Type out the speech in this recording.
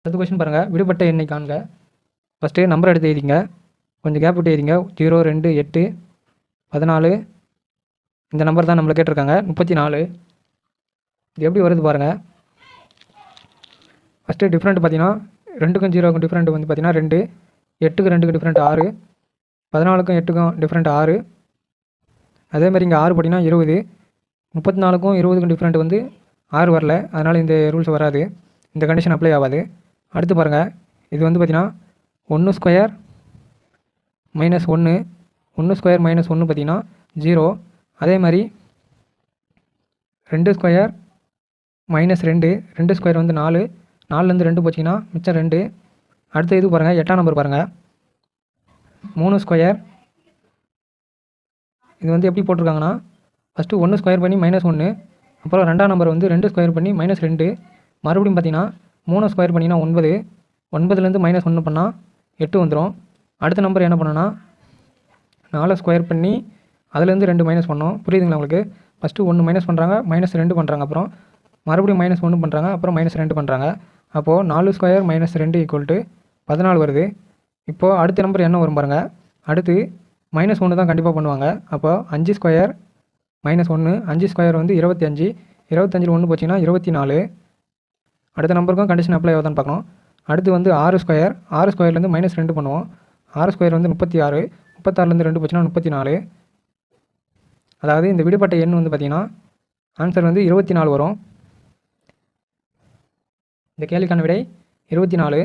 அடுத்த கொஸ்டின் பாருங்கள். விடுபட்ட எண்ணை காண்க. ஃபஸ்ட்டு நம்பர் எடுத்து எழுதிங்க, கொஞ்சம் கேப் விட்டு எழுதிங்க. 0, 2, 8, 14. இந்த நம்பர் தான் நம்மளை கேட்டிருக்காங்க. 34. இது எப்படி வருது பாருங்கள். ஃபஸ்ட்டு டிஃப்ரெண்ட் பார்த்தீங்கன்னா 2க்கும் 0க்கும் டிஃப்ரெண்ட் வந்து பார்த்தீங்கன்னா 2, 8க்கு 2க்கு டிஃப்ரெண்ட் 6, 14க்கும் 8க்கும் டிஃப்ரெண்ட் 6. அதேமாதிரி இங்கே 6 பார்த்தீங்கன்னா 20, 34க்கும் 20க்கும் டிஃப்ரெண்ட் வந்து 6 வரல. அதனால் இந்த ரூல்ஸ் வராது, இந்த கண்டிஷன் அப்ளை ஆகாது. அடுத்து பாருங்கள், இது வந்து பார்த்தீங்கன்னா 1 ஸ்கொயர் மைனஸ் 1, 1 ஸ்கொயர் மைனஸ் 1 பார்த்தீங்கன்னா 0. அதே மாதிரி 2 ஸ்கொயர் மைனஸ் 2, 2 ஸ்கொயர் வந்து 4, 4லேருந்து 2 போச்சிங்கன்னா மிச்சம் 2. அடுத்து இது பாருங்கள், 8ஆம் நம்பர் பாருங்கள். 3 ஸ்கொயர். இது வந்து எப்படி போட்டிருக்காங்கன்னா, ஃபஸ்ட்டு 1 ஸ்கொயர் பண்ணி -1, அப்புறம் 2ஆம் நம்பர் வந்து 2 ஸ்கொயர் பண்ணி -2. மறுபடியும் பார்த்தீங்கன்னா 3 ஸ்கொயர் பண்ணிங்கன்னா 9, 9லேருந்து -1 பண்ணால் 8 வந்துடும். அடுத்த நம்பர் என்ன பண்ணோன்னா 4 ஸ்கொயர் பண்ணி அதுலேருந்து 2 மைனஸ் பண்ணோம். புரியுதுங்களா உங்களுக்கு? ஃபஸ்ட்டு 1 மைனஸ் பண்ணுறாங்க, -2 பண்ணுறாங்க, அப்புறம் மறுபடியும் -1 பண்ணுறாங்க, அப்புறம் -2 பண்ணுறாங்க. அப்போது 4 ஸ்கொயர் -2 = 14 வருது. இப்போது அடுத்த நம்பர் என்ன வரும் பாருங்கள். அடுத்து -1 தான் கண்டிப்பாக பண்ணுவாங்க. அப்போ 5 ஸ்கொயர் -1, 5 ஸ்கொயர் வந்து 25, 25ல் 1 போச்சிங்கன்னா 24. அடுத்த நம்பருக்கும் கண்டிஷன் அப்ளை ஆகுதான்னு பார்க்கணும். அடுத்து வந்து 6 ஸ்கொயர், 6 ஸ்கொயர்லேருந்து -2 பண்ணுவோம். 6 ஸ்கொயர் வந்து 36, 36லேருந்து 2 போச்சுன்னா 34. அதாவது இந்த விடுபட்ட எண் வந்து பார்த்திங்கன்னா ஆன்சர் வந்து 24 வரும். இந்த கேள்விக்கான விடை 24.